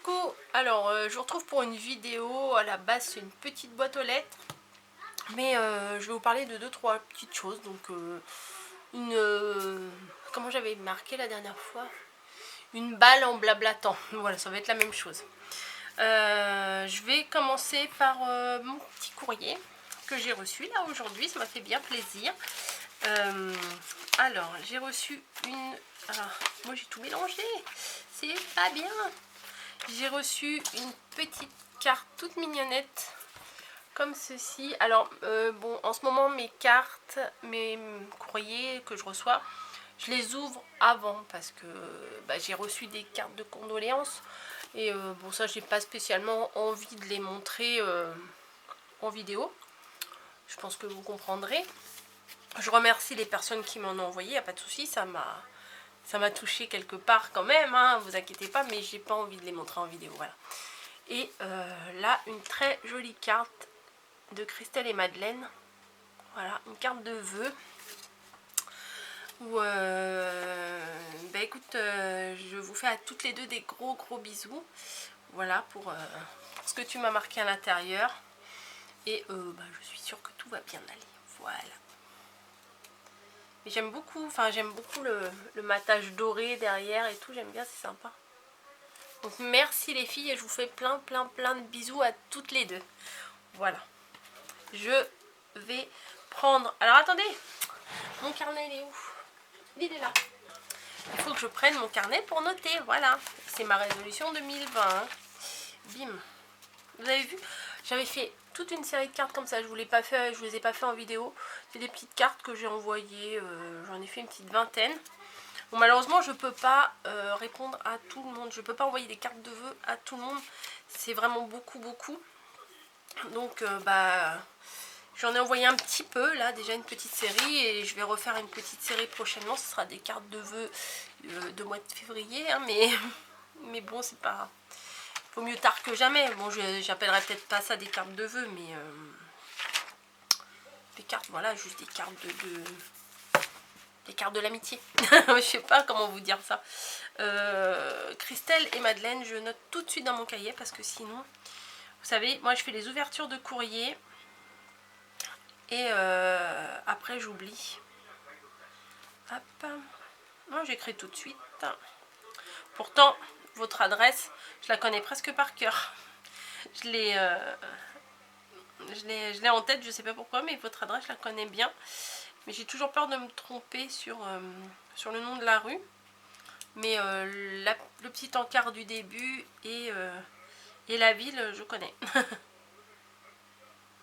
Coucou, alors je vous retrouve pour une vidéo. À la base c'est une petite boîte aux lettres, mais je vais vous parler de 2-3 petites choses. Donc comment j'avais marqué la dernière fois, une balle en blablatant. Voilà, ça va être la même chose. Je vais commencer par mon petit courrier que j'ai reçu là aujourd'hui, ça m'a fait bien plaisir. Alors j'ai reçu une... Ah, moi j'ai tout mélangé, c'est pas bien. J'ai reçu une petite carte toute mignonnette comme ceci. Alors bon, en ce moment mes cartes, mes courriers que je reçois, je les ouvre avant parce que j'ai reçu des cartes de condoléances et bon, ça j'ai pas spécialement envie de les montrer en vidéo. Je pense que vous comprendrez. Je remercie les personnes qui m'en ont envoyé, y a pas de souci, ça m'a touché quelque part quand même, hein, vous inquiétez pas, mais j'ai pas envie de les montrer en vidéo, voilà. Et là, une très jolie carte de Christelle et Madeleine. Voilà, une carte de vœux. Où, écoute, je vous fais à toutes les deux des gros bisous. Voilà, pour ce que tu m'as marqué à l'intérieur. Et je suis sûre que tout va bien aller. Voilà. Et j'aime beaucoup, le matage doré derrière et tout. J'aime bien, c'est sympa. Donc merci les filles et je vous fais plein de bisous à toutes les deux. Voilà. Je vais prendre... Alors attendez, mon carnet il est où? Il est là. Il faut que je prenne mon carnet pour noter, voilà. C'est ma résolution 2020. Hein. Bim. Vous avez vu? J'avais fait toute une série de cartes comme ça, je vous les ai pas fait en vidéo. C'est des petites cartes que j'ai envoyées, j'en ai fait une petite vingtaine. Bon, malheureusement je peux pas répondre à tout le monde, je peux pas envoyer des cartes de vœux à tout le monde. C'est vraiment beaucoup. Donc j'en ai envoyé un petit peu, là, déjà une petite série, et je vais refaire une petite série prochainement. Ce sera des cartes de vœux de mois de février, hein, mais bon, c'est pas... Faut mieux tard que jamais. Bon, j'appellerai peut-être pas ça des cartes de vœux, mais... des cartes, voilà, juste des cartes des cartes de l'amitié. Je sais pas comment vous dire ça. Christelle et Madeleine, je note tout de suite dans mon cahier, parce que sinon... Vous savez, moi je fais les ouvertures de courrier... Et après j'oublie. Hop. Non, j'écris tout de suite. Pourtant, votre adresse, je la connais presque par cœur. Je l'ai en tête, je sais pas pourquoi, mais votre adresse, je la connais bien. Mais j'ai toujours peur de me tromper sur le nom de la rue. Mais le petit encart du début et la ville, je connais.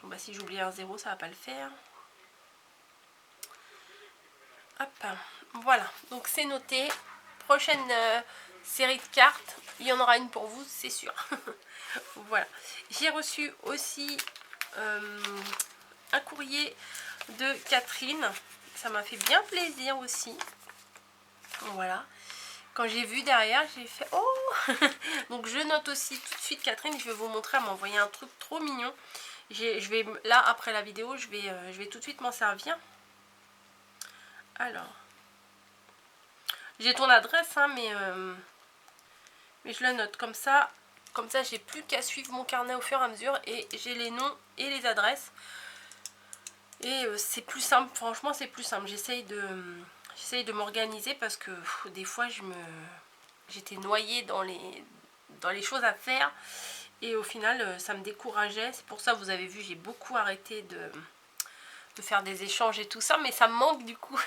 Bon, bah, si j'oublie un 0, ça va pas le faire. Hop, voilà, donc c'est noté. Prochaine série de cartes, il y en aura une pour vous, c'est sûr. Voilà, j'ai reçu aussi un courrier de Catherine, ça m'a fait bien plaisir aussi. Voilà, quand j'ai vu derrière, j'ai fait oh. Donc je note aussi tout de suite Catherine, je vais vous montrer, elle m'a envoyé un truc trop mignon. Je vais là, après la vidéo, je vais tout de suite m'en servir. Alors, j'ai ton adresse, hein, mais je la note comme ça. Comme ça, j'ai plus qu'à suivre mon carnet au fur et à mesure. Et j'ai les noms et les adresses. Et c'est plus simple, franchement, c'est plus simple. J'essaye de m'organiser parce que des fois, j'étais noyée dans les choses à faire. Et au final, ça me décourageait. C'est pour ça, vous avez vu, j'ai beaucoup arrêté de faire des échanges et tout ça. Mais ça me manque du coup.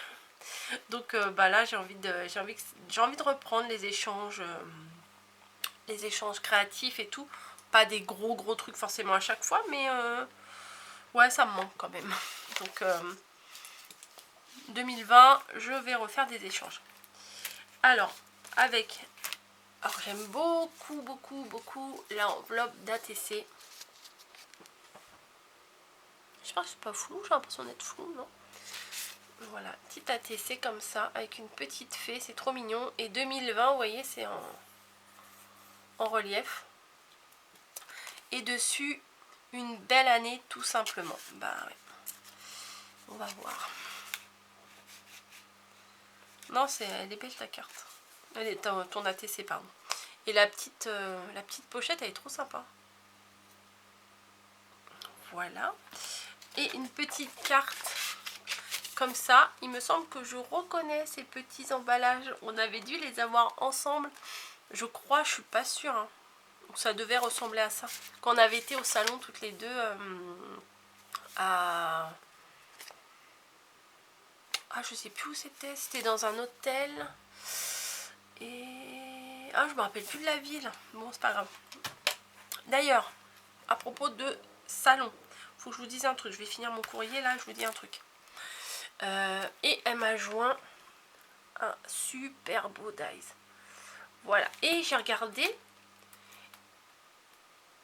Donc là j'ai envie de reprendre les échanges créatifs et tout. Pas des gros trucs forcément à chaque fois, mais ouais, ça me manque quand même. Donc 2020, je vais refaire des échanges. Alors j'aime beaucoup l'enveloppe d'ATC. Je sais pas, c'est pas flou, j'ai l'impression d'être flou, non? Voilà, petite ATC comme ça, avec une petite fée, c'est trop mignon. Et 2020, vous voyez, c'est en relief. Et dessus, une belle année, tout simplement. Bah ouais, on va voir. Non, elle est belle ta carte. Elle est ton ATC, pardon. Et la petite pochette, elle est trop sympa. Voilà. Et une petite carte comme ça. Il me semble que je reconnais ces petits emballages. On avait dû les avoir ensemble. Je crois, je suis pas sûre. Hein. Ça devait ressembler à ça. Quand on avait été au salon toutes les deux à... Ah, je sais plus où c'était. C'était dans un hôtel. Et... Ah, je me rappelle plus de la ville. Bon, c'est pas grave. D'ailleurs, à propos de salon, faut que je vous dise un truc. Je vais finir mon courrier là, je vous dis un truc. Et elle m'a joint un super beau dies. Voilà. Et j'ai regardé.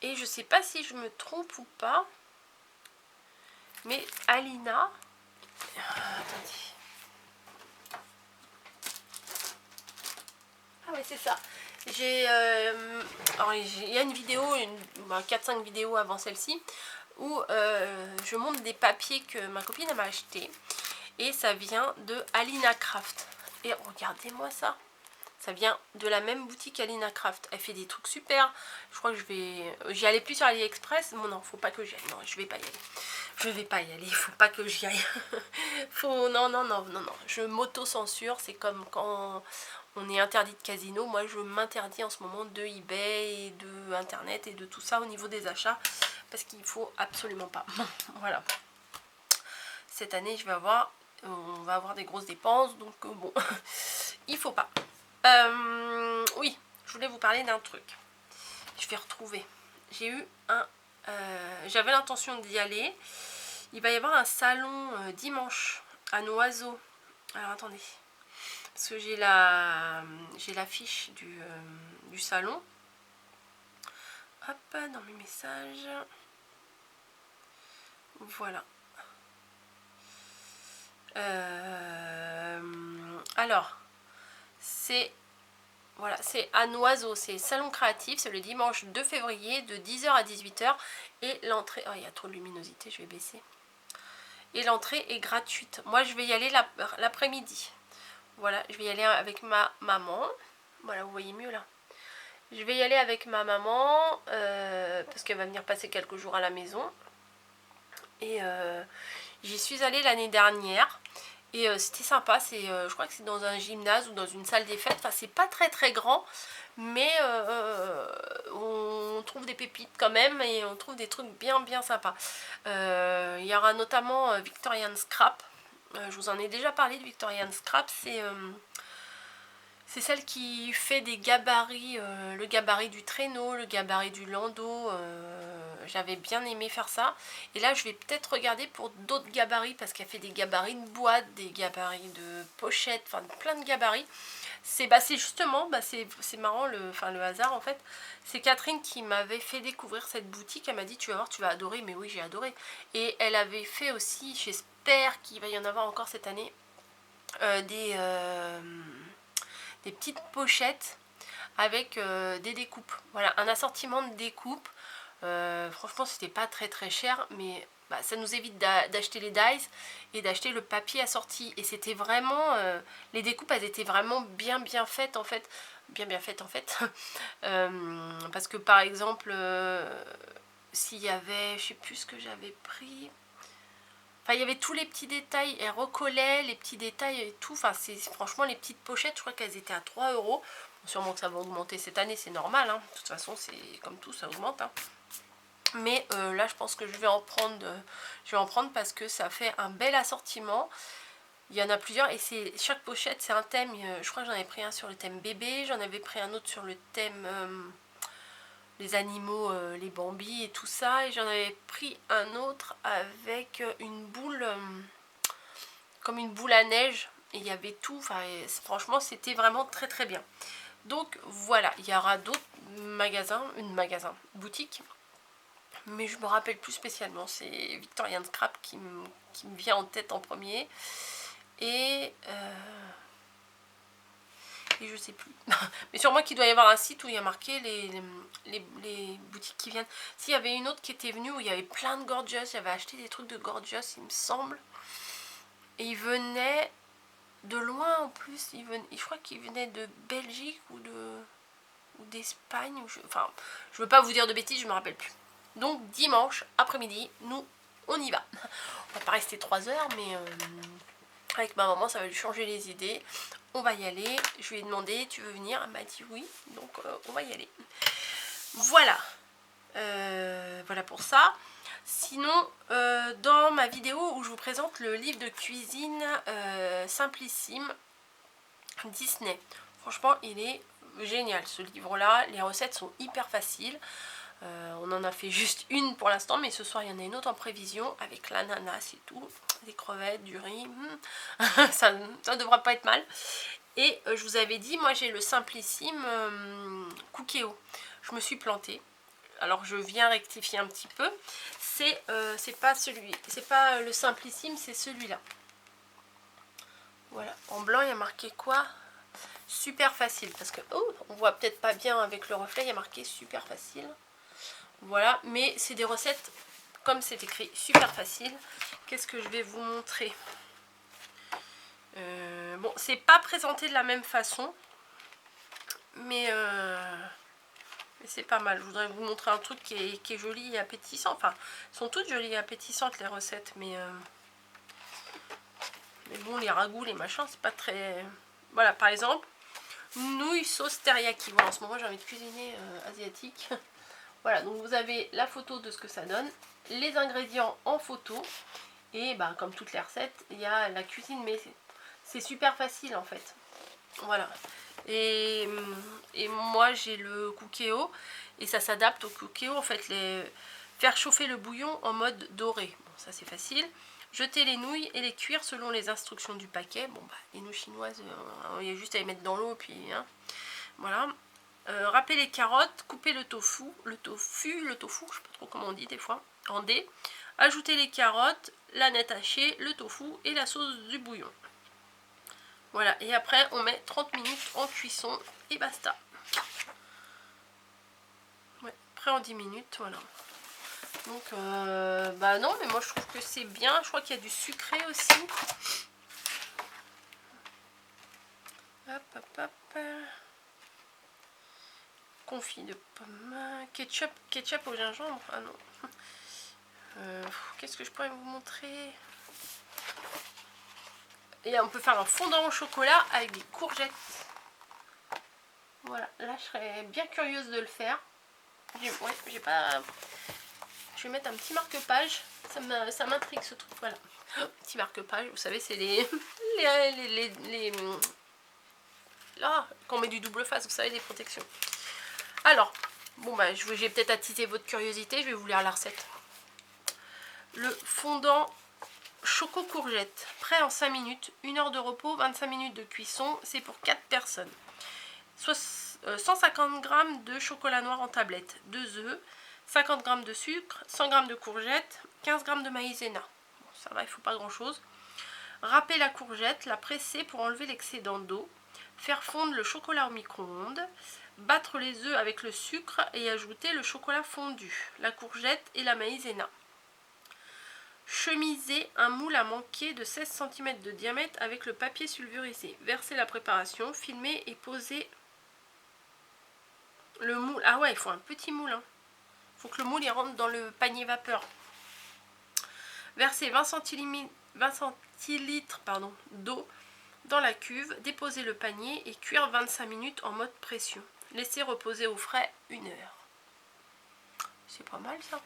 Et je sais pas si je me trompe ou pas. Mais Alina... attendez. Ah oui, c'est ça. J'ai... il y a une vidéo, 4-5 vidéos avant celle-ci, où je montre des papiers que ma copine m'a acheté. Et ça vient de Alina Craft. Et regardez-moi ça. Ça vient de la même boutique Alina Craft. Elle fait des trucs super. Je crois que je vais... J'y allais plus sur AliExpress. Bon, non, faut pas que j'y aille. Non, je vais pas y aller. Je vais pas y aller. Il faut pas que j'y aille. Non, non, non, non, non. Je m'auto-censure. C'est comme quand on est interdit de casino. Moi, je m'interdis en ce moment de eBay, et de Internet et de tout ça au niveau des achats. Parce qu'il faut absolument pas. Voilà. Cette année, on va avoir des grosses dépenses. Donc, bon, il faut pas. Oui, je voulais vous parler d'un truc. Je vais retrouver. J'ai eu un... j'avais l'intention d'y aller. Il va y avoir un salon dimanche à Noiseau. Alors attendez. Parce que j'ai l'affiche du salon. Hop, dans mes messages. Voilà. Alors, c'est... Voilà, c'est à Noiseau, c'est Salon Créatif, c'est le dimanche 2 février de 10 h à 18 h. Et l'entrée... Oh, il y a trop de luminosité, je vais baisser. Et l'entrée est gratuite. Moi, je vais y aller l'après-midi. Voilà, je vais y aller avec ma maman. Voilà, vous voyez mieux là. Je vais y aller avec ma maman parce qu'elle va venir passer quelques jours à la maison. Et j'y suis allée l'année dernière. Et c'était sympa, je crois que c'est dans un gymnase ou dans une salle des fêtes. Enfin, c'est pas très très grand, mais on trouve des pépites quand même et on trouve des trucs bien bien sympas. Il y aura notamment Victorian Scrap. Je vous en ai déjà parlé de Victorian Scrap. C'est celle qui fait des gabarits, le gabarit du traîneau, le gabarit du landau. J'avais bien aimé faire ça. Et là, je vais peut-être regarder pour d'autres gabarits parce qu'elle fait des gabarits de boîte, des gabarits de pochettes, enfin plein de gabarits. C'est justement, c'est marrant le hasard en fait. C'est Catherine qui m'avait fait découvrir cette boutique. Elle m'a dit tu vas voir, tu vas adorer. Mais oui, j'ai adoré. Et elle avait fait aussi, j'espère qu'il va y en avoir encore cette année, des petites pochettes avec des découpes. Voilà, un assortiment de découpes. Franchement, c'était pas très très cher, mais ça nous évite d'acheter les dies et d'acheter le papier assorti. Et c'était vraiment... les découpes, elles étaient vraiment bien faites en fait. Bien faites en fait. Parce que par exemple, s'il y avait... Je sais plus ce que j'avais pris... Enfin, il y avait tous les petits détails, elle recollait les petits détails et tout. Enfin, franchement, les petites pochettes, je crois qu'elles étaient à 3 €. Bon, sûrement que ça va augmenter cette année, c'est normal. Hein. De toute façon, c'est comme tout, ça augmente. Hein. Mais là, je pense que je vais en prendre parce que ça fait un bel assortiment. Il y en a plusieurs et chaque pochette, c'est un thème. Je crois que j'en avais pris un sur le thème bébé, j'en avais pris un autre sur le thème... les animaux, les bambis et tout ça. Et j'en avais pris un autre avec une boule, comme une boule à neige. Et il y avait tout. Enfin, franchement, c'était vraiment très très bien. Donc voilà, il y aura d'autres boutiques. Mais je me rappelle plus spécialement. C'est Victorian Scrap qui me vient en tête en premier. Et je sais plus. Mais sûrement qu'il doit y avoir un site où il y a marqué les boutiques qui viennent. S'il y avait une autre qui était venue où il y avait plein de Gorgeous, j'avais acheté des trucs de Gorgeous, il me semble. Et il venait de loin en plus. Je crois qu'il venait de Belgique ou de... ou d'Espagne. Enfin, je veux pas vous dire de bêtises, je me rappelle plus. Donc dimanche après-midi, nous, on y va. On va pas rester 3 heures, mais avec ma maman, ça va lui changer les idées. On va y aller. Je lui ai demandé, tu veux venir? Elle m'a dit oui, donc on va y aller. Voilà. Voilà pour ça. Sinon, dans ma vidéo où je vous présente le livre de cuisine Simplissime Disney, franchement il est génial ce livre là, les recettes sont hyper faciles. On en a fait juste une pour l'instant, mais ce soir il y en a une autre en prévision avec l'ananas et tout, des crevettes, du riz, ça devra pas être mal. Et je vous avais dit, moi j'ai le Simplissime Cookéo, je me suis plantée. Alors je viens rectifier un petit peu. C'est pas celui, c'est pas le Simplissime, c'est celui-là. Voilà, en blanc il y a marqué quoi? Super facile, parce que on voit peut-être pas bien avec le reflet, il y a marqué super facile. Voilà, mais c'est des recettes comme c'est écrit super facile. Qu'est-ce que je vais vous montrer? Bon, c'est pas présenté de la même façon, mais c'est pas mal. Je voudrais vous montrer un truc qui est joli et appétissant. Enfin, elles sont toutes jolies et appétissantes les recettes, mais bon, les ragoûts, les machins, c'est pas très... Voilà, par exemple, nouilles sauce teriyaki. Voilà, en ce moment j'ai envie de cuisiner asiatique. Voilà, donc vous avez la photo de ce que ça donne, les ingrédients en photo, et bah, comme toutes les recettes, il y a la cuisine, mais c'est super facile en fait. Voilà. Et moi j'ai le Cookéo, et ça s'adapte au Cookéo en fait, faire chauffer le bouillon en mode doré. Bon, ça c'est facile. Jeter les nouilles et les cuire selon les instructions du paquet. Bon bah les nouilles chinoises, il y a juste à les mettre dans l'eau, puis hein, voilà. Râper les carottes, couper le tofu, je sais pas trop comment on dit des fois, en dés. Ajouter les carottes, la nette hachée, le tofu et la sauce du bouillon. Voilà, et après on met 30 minutes en cuisson et basta. Ouais, prêt en 10 minutes, voilà. Donc, bah non, mais moi je trouve que c'est bien. Je crois qu'il y a du sucré aussi. Hop, hop, hop. Confit de pommes. Ketchup au gingembre. Ah non. Qu'est-ce que je pourrais vous montrer? Et on peut faire un fondant au chocolat avec des courgettes. Voilà, là je serais bien curieuse de le faire. Ouais, j'ai pas... Je vais mettre un petit marque-page. Ça m'intrigue ce truc, voilà. Petit marque-page, vous savez, c'est là, quand on met du double face, vous savez, des protections. Alors, bon bah, j'ai peut-être attisé votre curiosité, je vais vous lire la recette. Le fondant choco courgette, prêt en 5 minutes, 1 heure de repos, 25 minutes de cuisson, c'est pour 4 personnes. 150 g de chocolat noir en tablette, 2 œufs, 50 g de sucre, 100 g de courgettes, 15 g de maïzena. Bon, ça va, il ne faut pas grand chose. Râper la courgette, la presser pour enlever l'excédent d'eau. Faire fondre le chocolat au micro-ondes. Battre les œufs avec le sucre et ajouter le chocolat fondu, la courgette et la maïzena. Chemiser un moule à manquer de 16 cm de diamètre avec le papier sulfurisé. Verser la préparation, filmer et poser le moule. Ah ouais, il faut un petit moule. Hein. Il faut que le moule il rentre dans le panier vapeur. Verser 20 centilitres d'eau dans la cuve. Déposer le panier et cuire 25 minutes en mode pression. Laisser reposer au frais 1 heure. C'est pas mal ça.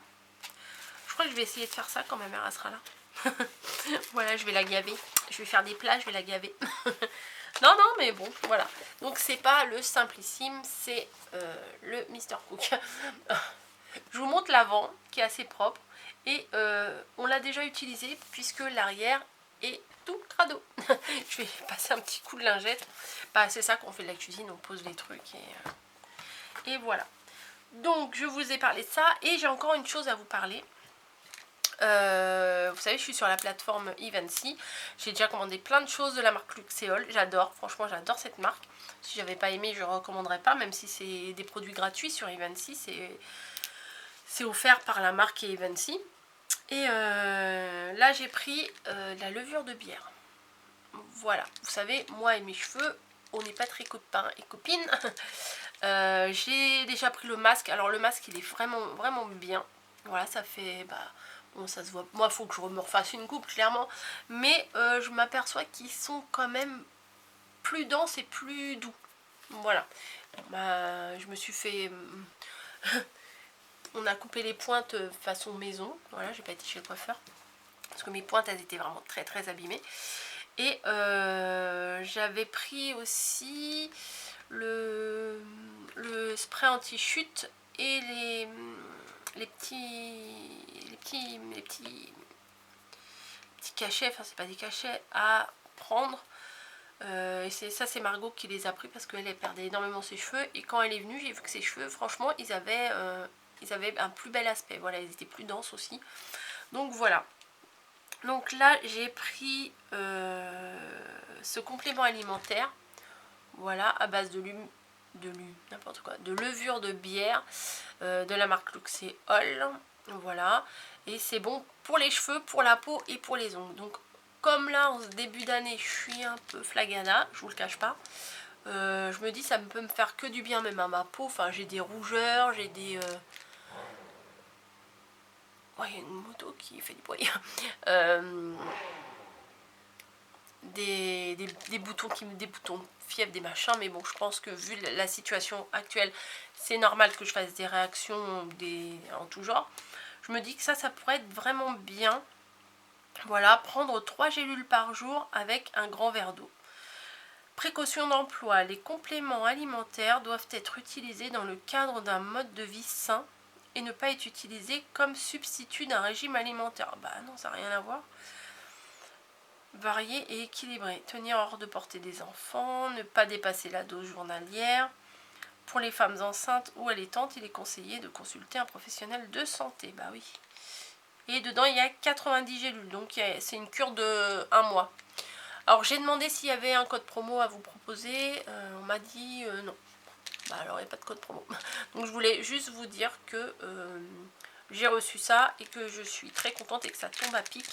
Je crois que je vais essayer de faire ça quand ma mère elle sera là. Voilà, je vais la gaver. Je vais faire des plats, je vais la gaver. Non, mais bon, voilà. Donc c'est pas le Simplissime, c'est le Mr Cook. Je vous montre l'avant qui est assez propre. Et on l'a déjà utilisé puisque l'arrière est tout crado. Je vais passer un petit coup de lingette. Bah, c'est ça qu'on fait de la cuisine, on pose les trucs et voilà. Donc je vous ai parlé de ça et j'ai encore une chose à vous parler. Vous savez, je suis sur la plateforme Evency. J'ai déjà commandé plein de choses de la marque Luxéol. J'adore, franchement j'adore cette marque. Si j'avais pas aimé, je ne recommanderais pas, même si c'est des produits gratuits sur Evency. C'est offert par la marque Evency. Et là j'ai pris la levure de bière. Voilà, vous savez, moi et mes cheveux, on n'est pas très copains et copines. J'ai déjà pris le masque. Alors le masque il est vraiment bien. Voilà, ça fait... bon, ça se voit. Moi, il faut que je me refasse une coupe, clairement. Mais je m'aperçois qu'ils sont quand même plus denses et plus doux. Voilà. Je me suis fait... on a coupé les pointes façon maison. Voilà, j'ai pas été chez le coiffeur. Parce que mes pointes, elles étaient vraiment très abîmées. Et j'avais pris aussi le spray anti-chute et les petits cachets, enfin c'est pas des cachets à prendre. Et c'est Margot qui les a pris parce qu'elle perdait énormément ses cheveux. Et quand elle est venue, j'ai vu que ses cheveux, franchement, ils avaient un plus bel aspect. Voilà, ils étaient plus denses aussi. Donc voilà. Donc là, j'ai pris ce complément alimentaire. Voilà, à base de levure de bière de la marque Luxéol. Voilà, et c'est bon pour les cheveux, pour la peau et pour les ongles. Donc comme là en ce début d'année je suis un peu flagada, je vous le cache pas, je me dis ça peut me faire que du bien même à ma peau. Enfin j'ai des rougeurs, j'ai des ouais, il y a une moto qui fait du bruit. Des boutons des boutons de fièvre, des machins, mais bon, je pense que vu la situation actuelle, c'est normal que je fasse des réactions en tout genre. Je me dis que ça pourrait être vraiment bien. Voilà, prendre 3 gélules par jour avec un grand verre d'eau. Précaution d'emploi, les compléments alimentaires doivent être utilisés dans le cadre d'un mode de vie sain et ne pas être utilisés comme substitut d'un régime alimentaire. Bah non, ça n'a rien à voir. Varié et équilibré. Tenir hors de portée des enfants. Ne pas dépasser la dose journalière. Pour les femmes enceintes ou allaitantes, il est conseillé de consulter un professionnel de santé. Bah oui. Et dedans, il y a 90 gélules. Donc, c'est une cure de 1 mois. Alors, j'ai demandé s'il y avait un code promo à vous proposer. On m'a dit non. Bah alors, il n'y a pas de code promo. Donc, je voulais juste vous dire que j'ai reçu ça et que je suis très contente et que ça tombe à pic.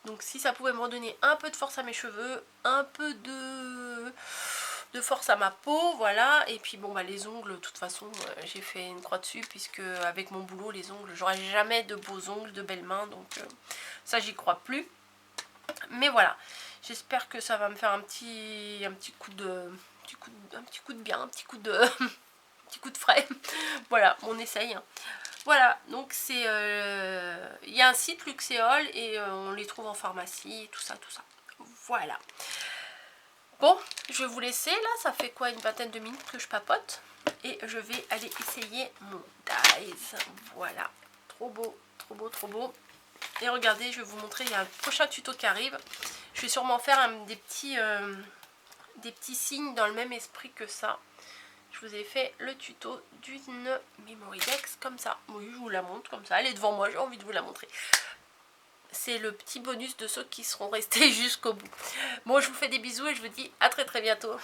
Donc si ça pouvait me redonner un peu de force à mes cheveux, un peu de force à ma peau, voilà. Et puis bon, les ongles, de toute façon, j'ai fait une croix dessus, puisque avec mon boulot, les ongles, j'aurai jamais de beaux ongles, de belles mains, donc ça, j'y crois plus. Mais voilà, j'espère que ça va me faire un petit coup de bien, un petit coup de frais. Voilà, on essaye. Voilà, donc c'est il y a un site Luxéol et on les trouve en pharmacie, tout ça. Voilà. Bon, je vais vous laisser là, ça fait quoi, une vingtaine de minutes que je papote. Et je vais aller essayer mon Dies. Voilà, trop beau. Et regardez, je vais vous montrer, il y a un prochain tuto qui arrive. Je vais sûrement faire des petits signes dans le même esprit que ça. Je vous ai fait le tuto d'une Memory Dex comme ça. Oui, je vous la montre comme ça. Elle est devant moi, j'ai envie de vous la montrer. C'est le petit bonus de ceux qui seront restés jusqu'au bout. Bon, je vous fais des bisous et je vous dis à très bientôt.